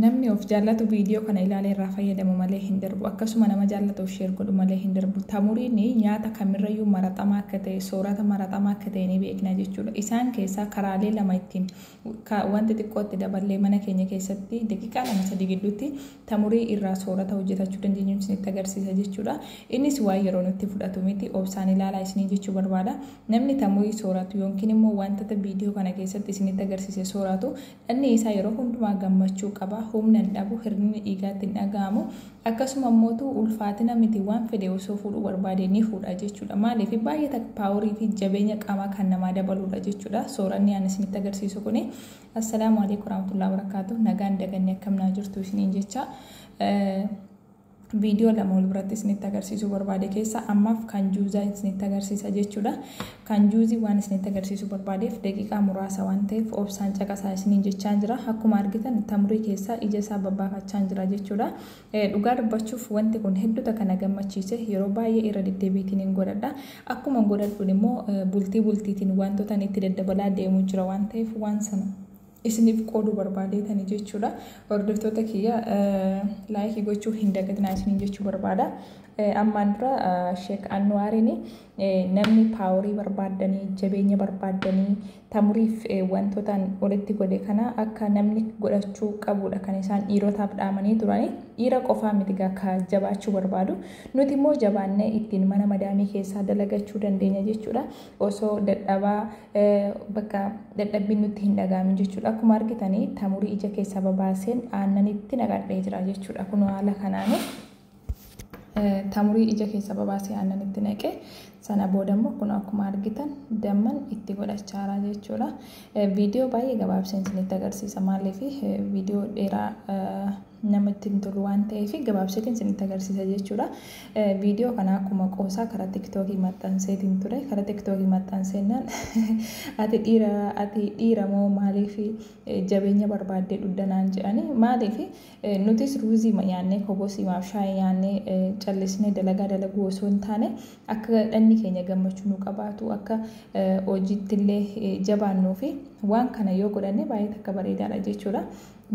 namni of jaallatu viidiyoo kana ilaalee irraa fayyadamu malee hin darbu akkasuma nama jaallatuuf sheer godhu malee hin darbu tamuriin nyaata kamirrayyuu maraxamaa akka ta'e soorata maraxamaa akka ta'e ni beekna jechuudha isaan keessaa karaalee lama ittiin wanti xiqqootti daballee mana keenya keessatti daqiiqaa 2-3 gidduutti tamurii irraa soorata hojjetachuu dandeenyu isinitti agarsiisa jechuudha innis waa yeroo nutti fudhatu miti obsaan ilaalaa isinii jechuu barbaada namni tamurii sooratu yookiin immoo wanta viidiyoo kana keessatti isinitti agarsiise sooratu dhanni isaa yeroo hundumaa gammachuu qaba humna dhabu hirni dhiigaatti dhagahamu akkasuma immoo ulfaatina miti waan fedhe osoo fuudhuu barbaade ni fuudha jechuudha maaliif baay'ee takka paaworii fi jabeenya qaamaa kan namaa dabaludha jechuudha sooranni aan isinitti agarsiisu kuni assalaamu alaykum warahmatullahi wabarakatuh nagaan daganni akkamnaa jirtu isiniin jecha video lama wal biratti isinitti agarsiisu barbaade keessa ammaaf kan juuzaa isinitti agarsiisa jechuudha kan juuzii waan isinitti agarsiisu barbaadeef daqiiqaa muraasa waan ta'eef obsaan caqasaa isiniin jechaa jira akkuma argitan tamurii keessa ija isaa babbaafachaa jira jechuudha dhugaa dubbachuuf wanti kun hedduuta kana gammachiise yeroo baay'ee irra deddeebiitiin hin godhadha akkuma godhadhuun immoo bultiitiin wantoota itti daddabalaa deemuu jira waan ta'eef waan sana isiniif qooduu barbaadeetani jechuudha hordoftoota kiyya laayikii gochuu hin dagatinaa isiniin jechuu barbaada ammaan dura sheek Anwaariin namni paaworii barbaadanii jabeenya barbaadanii tamuriif wantootaan walitti godhe kana akka namni godhachuu qabudha kan isaan dhiirotaaf dhaamanii turani dhiira qofaa miti ka jabaachuu barbaadu nuti immoo jabaannee ittiin mana madaamii keessaa dalagachuu dandeenya jechuudha osoo dadhabaa bakka dadhabbiin nutti hin dhagaamin jechuudha akkuma argitanii tamurii ija keessaa babaaseen aannanitti naqadhee jira jechuudha kun haala kanaanii tamurii ija keessa babaasee aannanitti naqee sana boodammoo kun akkuma argitan damman itti godhachaa jechuudha viidiyoo baay'ee gabaabseen isinitti agarsiisa maaliif viidiyoo dheeraa namatti hin tolu waan ta'eef gabaabseetiin isinitti agarsiisa jechuudha viidiyoo kana akkuma qoosaa karaa TikTokii maxxanseetiin ture karaa TikTokii maxxanseenaan ati dhiira moo maaliif jabeenya barbaadde dhuddanaan jedhanii maaliif nutis ruuzii nyaannee kobosiimaaf shaayii nyaannee callisnee dalagaa dalaguu osoo hin taane akka dhanni keenya gammachuu nu qabaatu akka hojiittillee jabaannuu fi waan kana yoo godhanne baay'ee takka bareedaadha jechuudha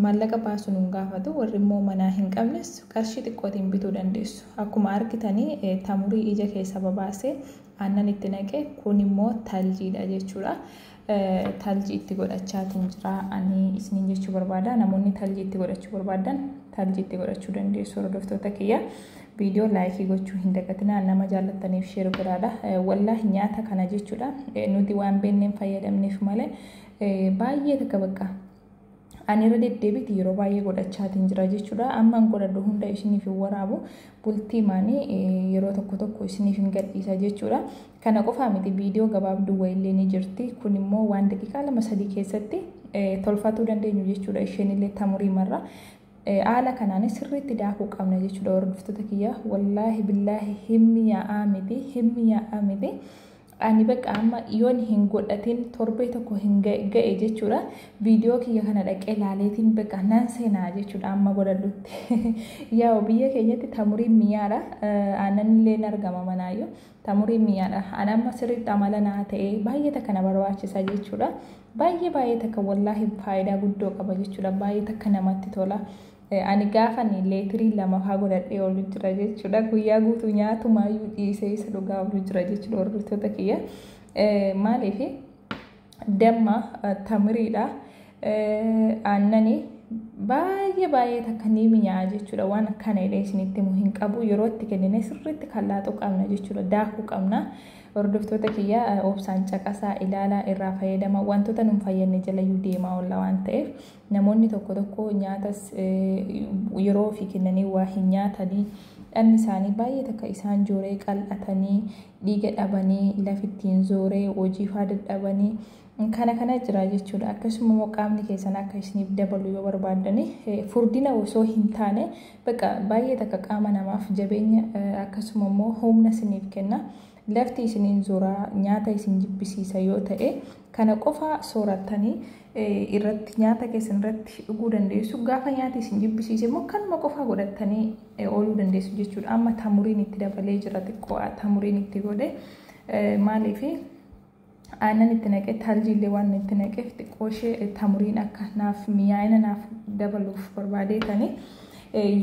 maallaqa baasuun hin gaafatu warri immoo manaa hin qabnes qarshii xiqqootiin bituu dandeessu akkuma argitanii tamurii ija keessa babaasee aannan itti naqee kun immoo taljiidha jechuudha taljii itti godhachaatiin jira ani isiniin jechuu barbaada namoonni taljii itti godhachuu barbaadan taljii itti godhachuu dandeessu hordoftoota kiyya video laayikii gochuu hin dagatinaa nama jaallattaniif sheer godhaadha wallaahi nyaata kana jechuudha nuti waan beenneen fayyadamneef malee baay'ee takka bakka ani irra deddeebiitti yeroo baay'ee godhachaatiin jira jechuudha ammaan godhadhu hunda isiniif waraabu bultii maanii yeroo tokko isiniif hin gadhiisa jechuudha kana qofaa miti viidiyoo gabaabduu wayillee ni jirti kun immoo waan daqiiqaa 2-3 keessatti tolfatuu dandeenyu jechuudha isheenillee tamurii marra haala kanaan sirriitti daakuu qabna jechuudha hordoftoota kiyya wallaahi billaahi himmi yaa'aa miti ani bakka amma yoon hin godhatin torbee tokko hin ga'e jechuudha viidiyoo kiyya kana dhaqee laaleetiin bakka nan seenaa jechuudha amma godhadhutti yaa biyya keenyatti tamuriin miyaadha aananillee ni argama manaayyoo tamuriin miyaadha ani amma sirriitti amala naa ta'ee baay'ee takka na barbaachisa jechuudha baay'ee takka wallaahi faayidaa guddoo qaba jechuudha baay'ee takka namatti tola ani gaafan leetirii 2 godhadhee oolu jira jechuudha guyyaa guutuu nyaatumayyuu dhiisee isa dhugaa oolu jira jechuudha hordoftoota kiyya maaliif damma tamuriidha aannanii baay'ee takka ni mi'aa jechuudha waan akkana illee isinitti himu hin qabu yeroo itti kennine sirriitti kallaaxuu qabna jechuudha daakuu qabna hordoftoota kiyya obsaan caqasaa ilaalaa irraa fayyadama wantoota nun fayyadne jalayyuu deemaa oolla waan ta'eef namoonni tokko nyaatas yeroo fi kennanii waa hin nyaatanii dhanni isaanii baay'ee takka isaan jooree qal'atanii dhiiga dhabanii lafittiin zooree hojiifaa dadhabanii kana jira jechuudha akkasuma immoo qaamni keessan akka isiniif dabalu yoo barbaadani furdina osoo hin taane bakka baay'ee takka qaama namaaf jabeenya akkasuma immoo humna isiniif kenna lafti isiniin zoraa nyaata isin jibbisiisa yoo ta'e kana qofa soorattanii irratti nyaata keessan irratti dhuguu dandeessu gaafa nyaata isin jibbisiise immoo kanuma qofa godhattanii ooluu dandeessu jechuudha amma tamuriin itti dabalee jira xiqqoo tamuriin itti godhe maaliif aannan itti naqee taljiillee waan itti naqeef xiqqooshee tamuriin akka naaf mi'aayina naaf dabaluuf barbaadeetanii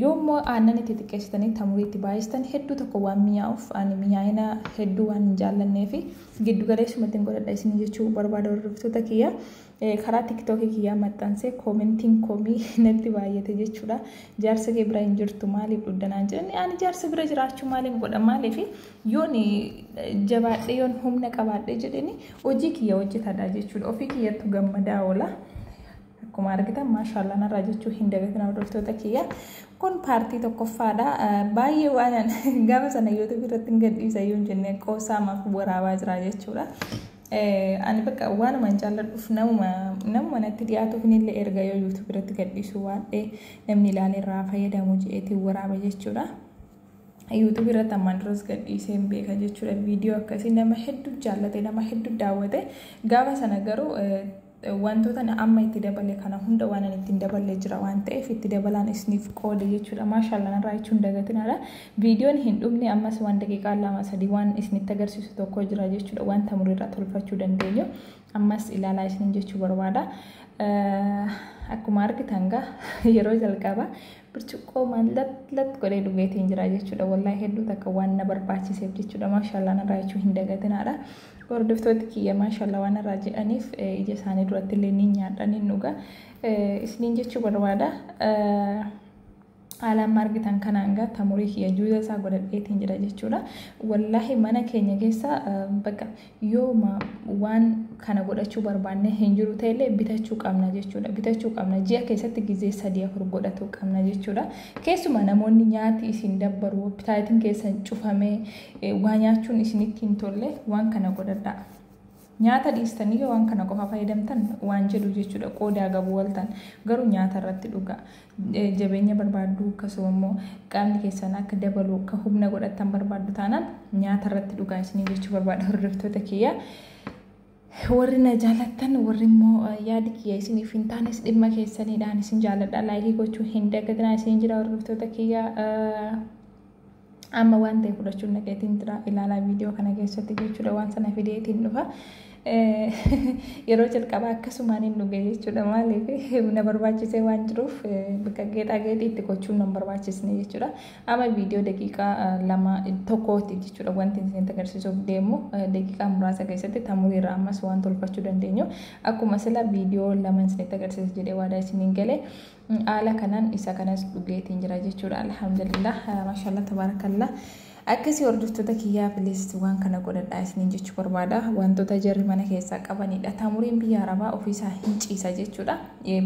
yoommoo aannan itti xiqqeessitanii tamurii itti baay'istan hedduu tokko waan mi'aawuuf ani mi'aayina hedduu waan hin jaallannee fi giddu galeessumatti hin godhadha isin jechuu barbaada hordoftoota kiyya karaa tiktookii kiyyaa maxxansee koomentiin koomii natti baay'ate jechuudha jaarsa kee bira hin jirtu maaliif dhuddanaan jedhani ani jaarsa bira jiraachuu maaliin godha maaliif yoon jabaadhee yoon humna qabaadhee jedhani hojii kiyya hojjetadha jechuudha ofii kiyyattu gammadaa oola. Akkuma argitan maashaallah narraa jechuu hin dagatina hordoftoota kiyya kun paartii tokkoffaadha baay'ee waan gaafa sana YouTube irratti hin gadhiisa yoo jenne qoosaamaaf waraabaa jira jechuudha ani bakka waanuma jaalladhuuf namuma natti dhiyaatuuf illee erga yoo YouTube irratti gadhiisu waadhee namni ilaalee irraa fayyadamu jeetii waraaba jechuudha YouTube irratti ammaan duras gadhiisee hin beeka jechuudha viidiyoo akkasii nama hedduu jaallate nama hedduu daawwate gaafa sana garuu wantoota amma itti dabale kana hunda waan itti dabalee jira waan ta'eef itti dabalaan isiniif qoode jechuudha maashaallah narraa jechuun dagatinaadha viidiyoon hin dhumne ammas waan daqiiqaa 2-3 waan isinitti agarsiisu tokko jira jechuudha waan tamurirraa tolfachuu dandeenyu ammas ilaalaa isiniin jechuu barbaada akkuma argitan gaa yeroo jalqaba birciqoo lat godhee dhugeetiin jira jechuudha wallahi hedduu takka waan na barbaachiseef jechuudha maashaallah narraa jechuun hin dagatinaadha hordoftoota kiyya maashaallah waan irraa jedhaniif ija isaanii duratti illee ni nyaadhan hin dhuga isiniin jechuu barbaada haalaan argitan kanaan gaa tamurii kiyya juuza isaa godhadheetiin jira jechuudha wallahi mana keenya keessa bakka yooma waan kana godhachuu barbaanne hin jiru ta'ellee bitachuu qabna jechuudha bitachuu qabna ji'a keessatti gizee 3-4 godhachuu qabna jechuudha keessuma namoonni nyaati isin dabbaru bitaatiin keessan cufamee waa nyaachuun isinitti hin tolle waan kana godhadhaa nyaata dhiistanii waan kana qofa fayyadamtan waan jedhu jechuudha qoodaa gabu waltan garuu nyaata irratti dhuga jabeenya barbaaddu akkasuma immoo qaamni keessan akka dabalu akka humna godhatan barbaaddu taanaan nyaata irratti dhugaa isinii jechuu barbaada hordoftoota kiyya warri na jaalattan warri immoo yaadi kiyya isiniif hin taanes dhimma keessaniidhaan isin jaaladha laayikii gochuu hin dagatinaa isin jira hordoftoota kiyya amma waan ta'e fudhachuun naqeetiin jira ilaalaa viidiyoo kana keessatti jechuudha waan sana fideetiin dhufa yeroo jalqabaa akkasumaan hin dhuge jechuudha maaliif na barbaachisee waan jiruuf bakka geexaa itti gochuun nan barbaachisne jechuudha amma viidiyoo daqiiqaa 2-1 jechuudha wanti isin agarsiisuuf deemu daqiiqaa muraasa keessatti tamuriirraa ammas waan tolfachuu dandeenyu akkuma sila viidiyoo 2 isin agarsiisu jedhee waadaa isiniin galee haala kanaan isa kanas dhugeetiin jira jechuudha alhamdulillah maashaallah tabarakallah akkasii hordoftoota kiyyaa bilis waan kana godhadhaa isiniin jechuu barbaada wantoota jarri mana keessaa qabanidha tamuriin biyya arabaa ofiisaa hin ciisa jechuudha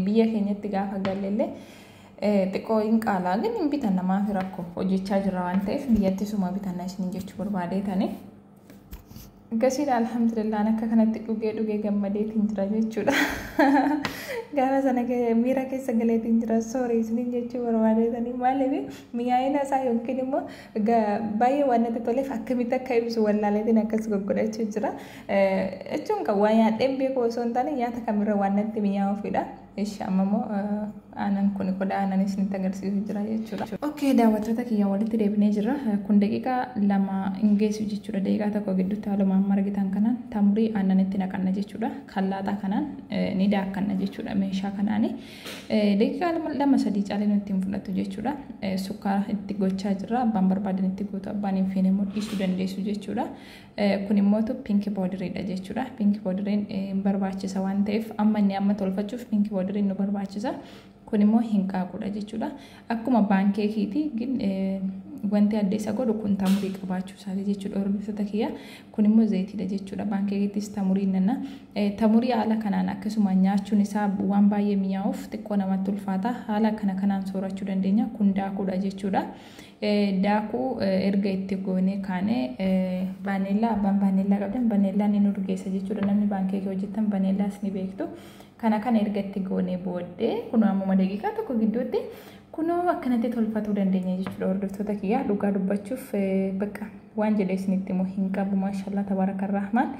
biyya keenyatti gaafa galleellee xiqqoo hin qaalaa ግን bitan namaaf rakkoo hojjechaa jira waan ta'eef biyyatti suma bitanna isiniin jechuu barbaadeetani akkasiidha alhamdulillah akka kanatti dhugee gammadeetiin jira jechuudha gaafa sana miira keessa galeetiin jira sorry isiniin jechuu barbaadeetanii maaliif mi'aayina isaa yookiin immoo baay'ee waan natti toleef akkamitti akka ibsu wallaaleetiin akkas goggodhachuu jira jechuun kan waa nyaadheen beeku osoo hin taane nyaata kamirra waan natti mi'aawuufidha ishi amma immoo aanan kun qodaa aanan isinitti agarsiisu jira jechuudha okay daawwattoota kiyya walitti deebinee jira kun daqiiqaa 2 hin geessu jechuudha daqiiqaa tokko gidduutti haaluma amma argitan kanaan tamurii aannan itti naqanna jechuudha kallaaxaa kanaan ni daakkanna jechuudha meeshaa kanaani daqiiqaa 2-3 caalee nutti hin fudhatu jechuudha sukkaara itti gochaa jira abbaan barbaadan itti gootu abbaan hin feene immoo dhiisuu dandeessu jechuudha kun immoo pinki poodiriidha jechuudha pinki poodiriin barbaachisa waan ta'eef amma inni amma tolfachuuf pinki poodiriin nu barbaachisa kun immoo hin qaaqudha jechuudha akkuma baankeekiiti gin wanti adda isa godhu kun tamurii qabaachuu isaati jechuudha hordoftoota kiyya kun immoo zayitiidha jechuudha baankeekittis tamurii nanna tamurii haala kanaan akkasuma nyaachuun isaa waan baay'ee mi'aawuuf xiqqoo namatti ulfaata haala kanaan soorachuu dandeenya kun daakuudha jechuudha daakuu erga itti goonee kaane baaneellaa abbaan baaneellaa qabdan baaneellaan ni urgeessa jechuudha namni baankeekii hojjetan baaneellaas ni beektu kana erga itti goonee booddee kun ammuma daqiiqaa tokko gidduutti kunoo akkanatti tolfachuu dandeenya jechuudha hordoftoota kiyya dhugaa dubbachuuf bakka waan jedhe isinitti immoo hin qabu maashaallah tabarakarrahmaan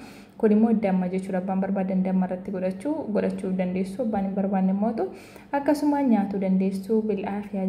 kun immoo damma jechuudha abbaan barbaadan damma irratti godhachuu dandeessu abbaan hin barbaanne immoo akkasuma nyaatuu dandeessu bil'aafiyaa